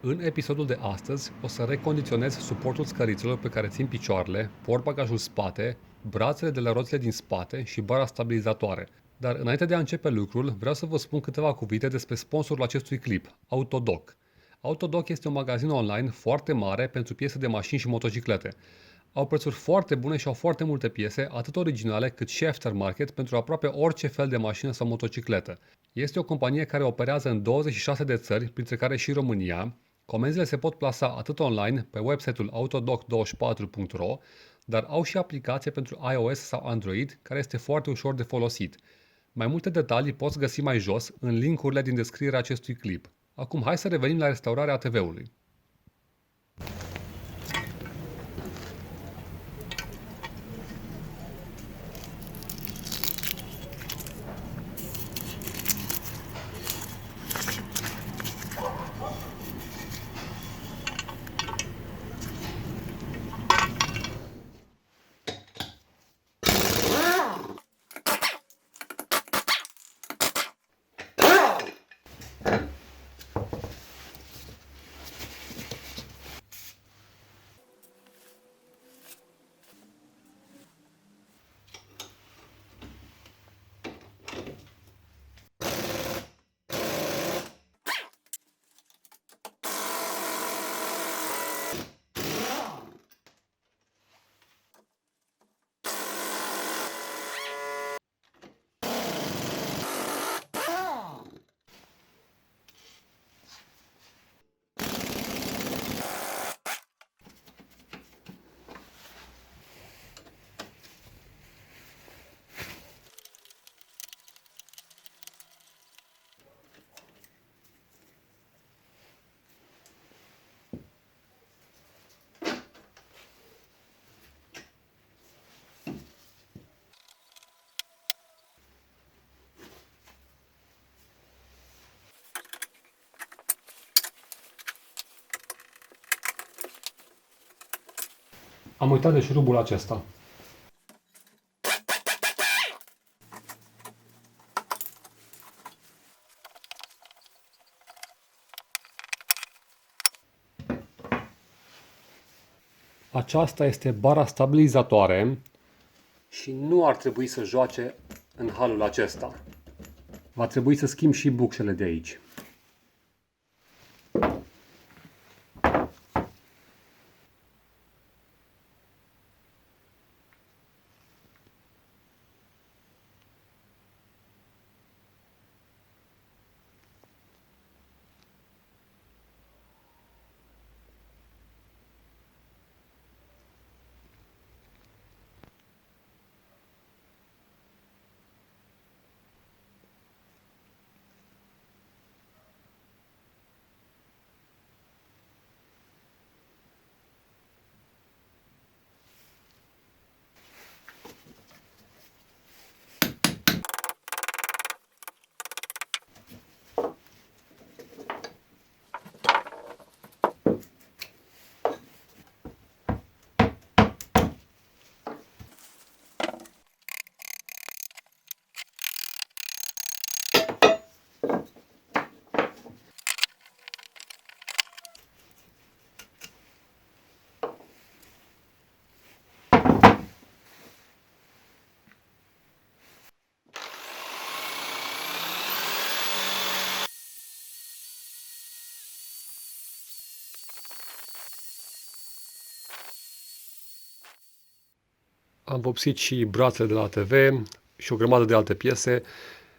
În episodul de astăzi o să recondiționez suportul scărițelor pe care țin picioarele, portbagajul spate, brațele de la roțile din spate și bara stabilizatoare. Dar înainte de a începe lucrul, vreau să vă spun câteva cuvinte despre sponsorul acestui clip, Autodoc. Autodoc este un magazin online foarte mare pentru piese de mașini și motociclete. Au prețuri foarte bune și au foarte multe piese, atât originale cât și aftermarket, pentru aproape orice fel de mașină sau motocicletă. Este o companie care operează în 26 de țări, printre care și România. Comenzile se pot plasa atât online pe website-ul autodoc24.ro, dar au și aplicație pentru iOS sau Android, care este foarte ușor de folosit. Mai multe detalii poți găsi mai jos în linkurile din descrierea acestui clip. Acum hai să revenim la restaurarea ATV-ului. Am uitat de șurubul acesta. Aceasta este bara stabilizatoare și nu ar trebui să joace în halul acesta. Va trebui să schimb și bucșele de aici. Am vopsit și brațele de la TV și o grămadă de alte piese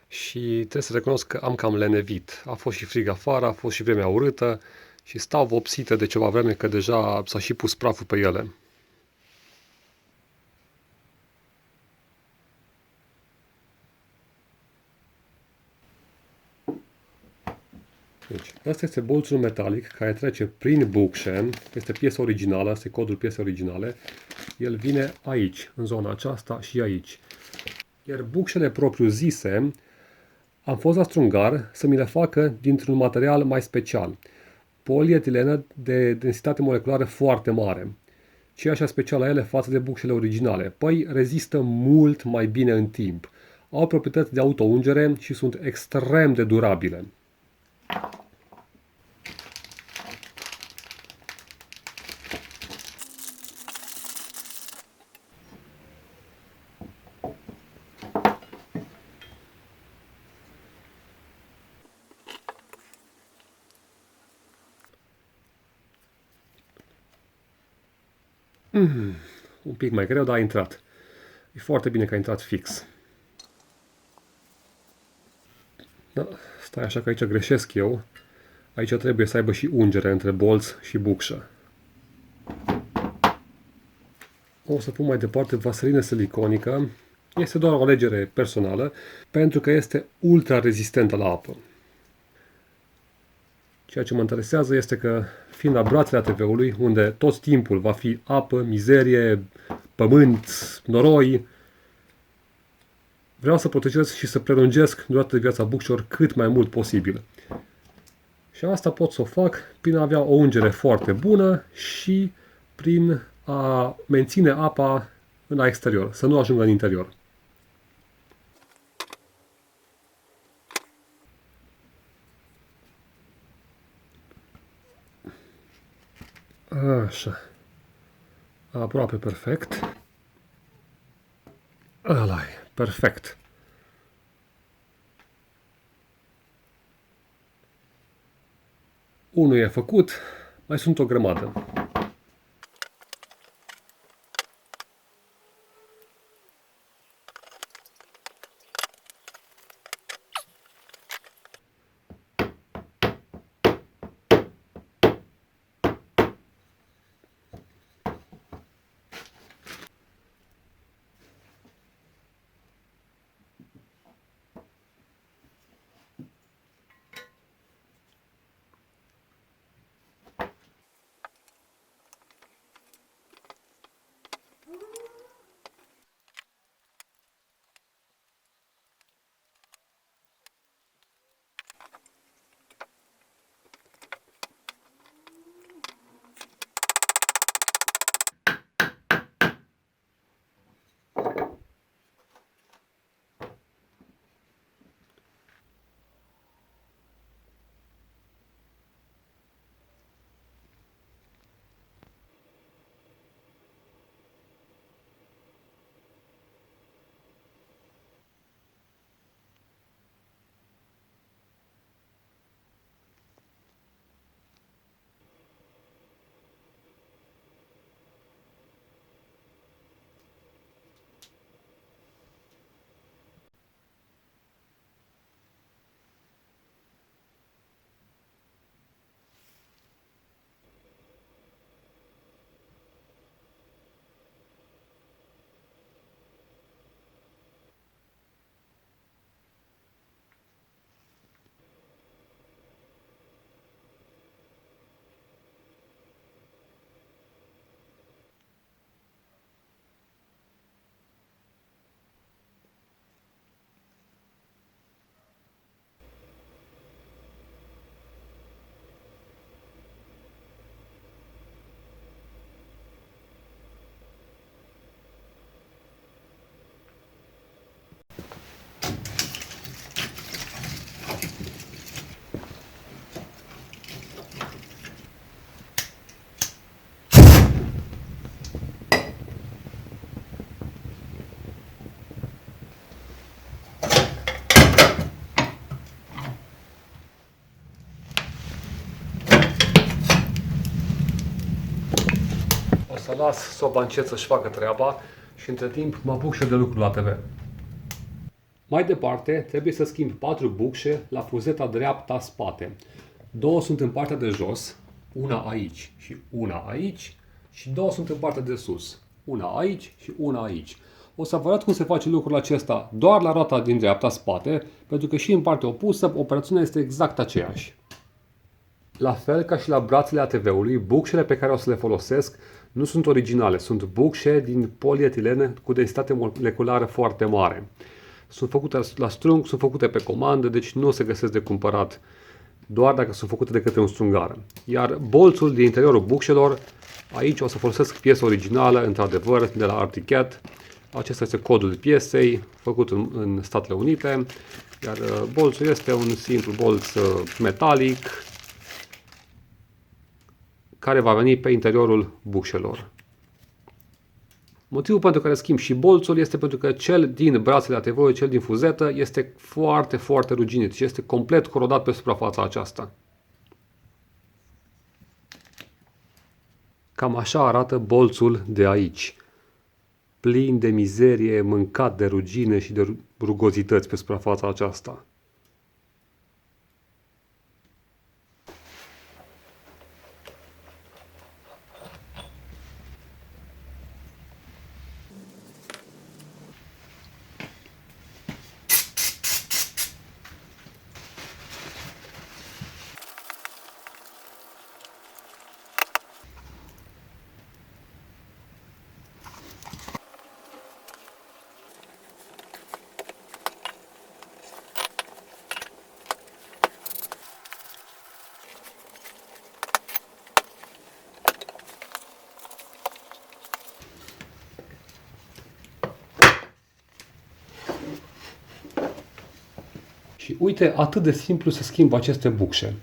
și trebuie să recunosc că am cam lenevit. A fost și frig afară, a fost și vremea urâtă și stau vopsite de ceva vreme că deja s-a și pus praful pe ele. Deci, asta este bolțul metalic care trece prin bucșe, este piesa originală, este codul piesei originale. El vine aici, în zona aceasta și aici. Iar bucșele propriu-zise am fost la strungar să mi le facă dintr-un material mai special. Polietilenă de densitate moleculară foarte mare. Ce e așa special la ele față de bucșele originale? Păi rezistă mult mai bine în timp. Au proprietăți de auto-ungere și sunt extrem de durabile. Un pic mai greu, dar a intrat. E foarte bine că a intrat fix. Da, stai așa că aici greșesc eu. Aici trebuie să aibă și ungere între bolț și bucșă. O să pun mai departe vaselină siliconică. Este doar o alegere personală, pentru că este ultra rezistentă la apă. Ceea ce mă interesează este că, fiind la brațele ATV-ului, unde tot timpul va fi apă, mizerie, pământ, noroi, vreau să protejez și să prelungesc durata de viața bucșilor cât mai mult posibil. Și asta pot să o fac prin a avea o ungere foarte bună și prin a menține apa la exterior, să nu ajungă în interior. Așa. Aproape perfect. Ăla-i, perfect. Unul e făcut, mai sunt o grămadă. Să las soba încet să-și facă treaba și între timp mă apuc și de lucru la TV. Mai departe, trebuie să schimb 4 bucșe la fuzeta dreapta spate. 2 sunt în partea de jos, una aici și una aici, și 2 sunt în partea de sus, una aici și una aici. O să vă arăt cum se face lucrul acesta doar la roata din dreapta spate, pentru că și în partea opusă operațiunea este exact aceeași. La fel ca și la brațele ATV-ului, bucșele pe care o să le folosesc nu sunt originale, sunt bucșe din polietilen cu densitate moleculară foarte mare. Sunt făcute la strung, sunt făcute pe comandă, deci nu se găsesc de cumpărat doar dacă sunt făcute de către un strungar. Iar bolțul din interiorul bucșelor, aici o să folosesc piesa originală, într-adevăr, de la Arctic. Acesta este codul piesei, făcut în Statele Unite, iar bolțul este un simplu bolț metalic, care va veni pe interiorul bucșelor. Motivul pentru care schimb și bolțul este pentru că cel din brațele ATV-ului, cel din fuzetă, este foarte, foarte ruginit și este complet corodat pe suprafața aceasta. Cam așa arată bolțul de aici, plin de mizerie, mâncat de rugine și de rugozități pe suprafața aceasta. Și uite atât de simplu să schimb aceste bucșe.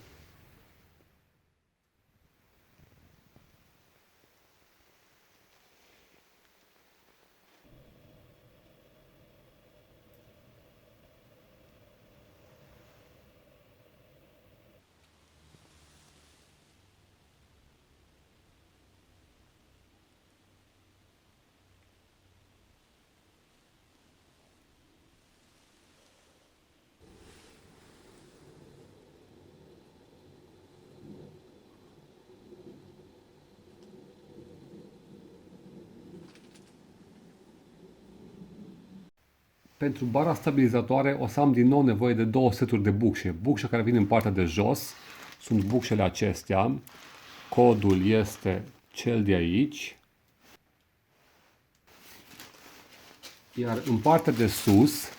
Pentru bara stabilizatoare o să am din nou nevoie de două seturi de bucșe. Bucșe care vin în partea de jos sunt bucșele acestea. Codul este cel de aici. Iar în partea de sus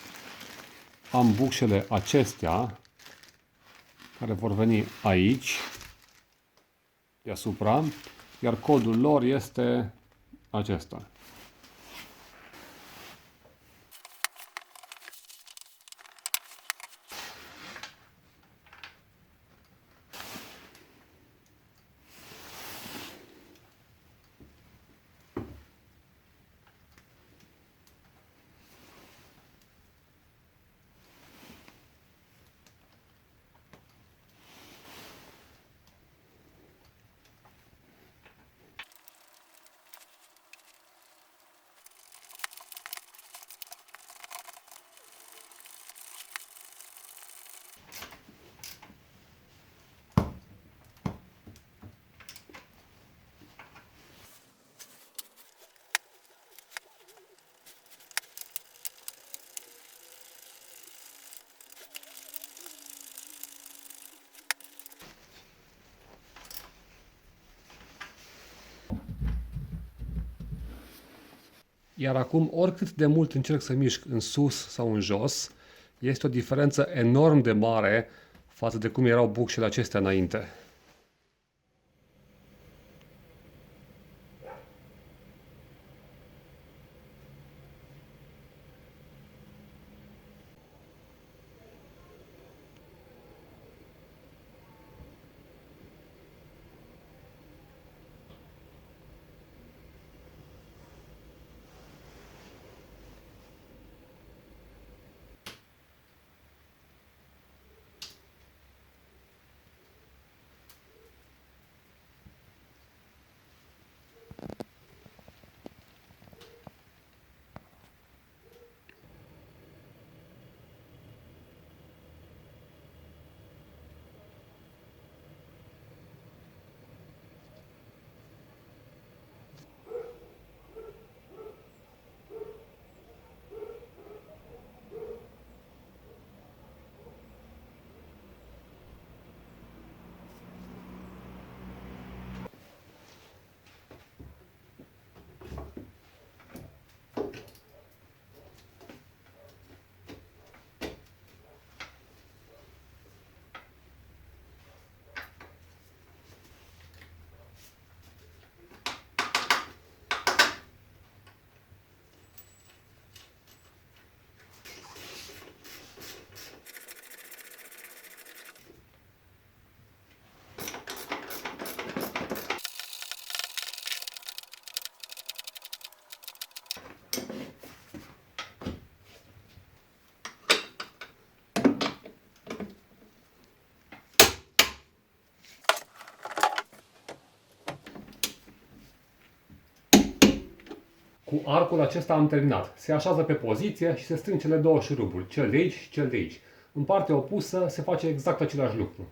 am bucșele acestea care vor veni aici, deasupra, iar codul lor este acesta. Iar acum, oricât de mult încerc să mișc în sus sau în jos, este o diferență enorm de mare față de cum erau bucșele acestea înainte. Cu arcul acesta am terminat. Se așează pe poziție și se strâng cele două șuruburi, cel de aici și cel de aici. În partea opusă se face exact același lucru.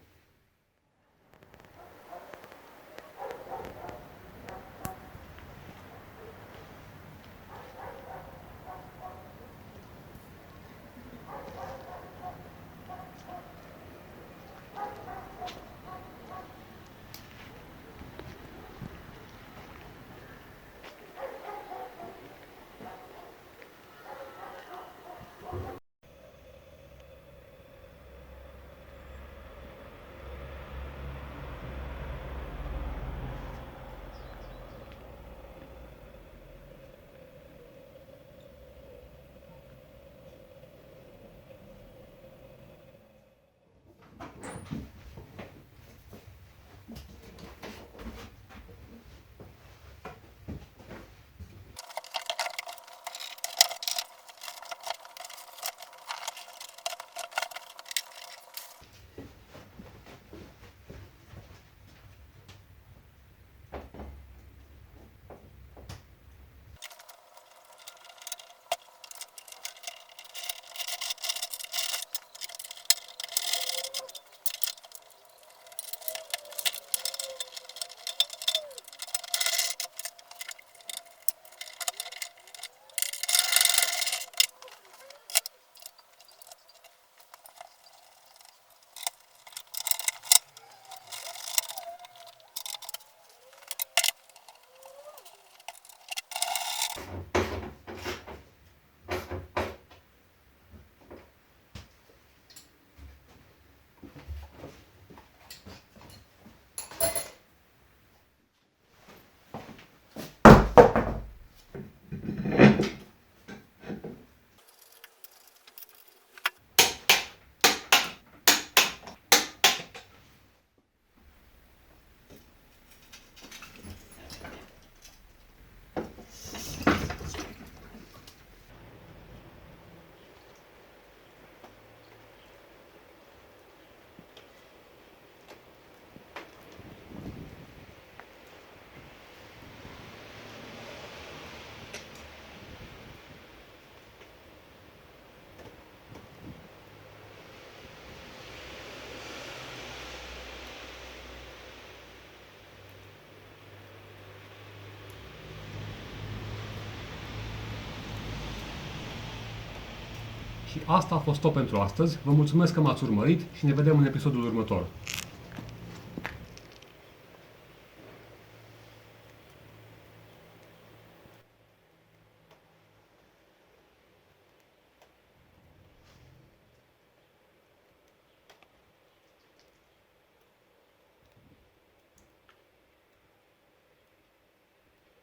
Și asta a fost tot pentru astăzi. Vă mulțumesc că m-ați urmărit și ne vedem în episodul următor.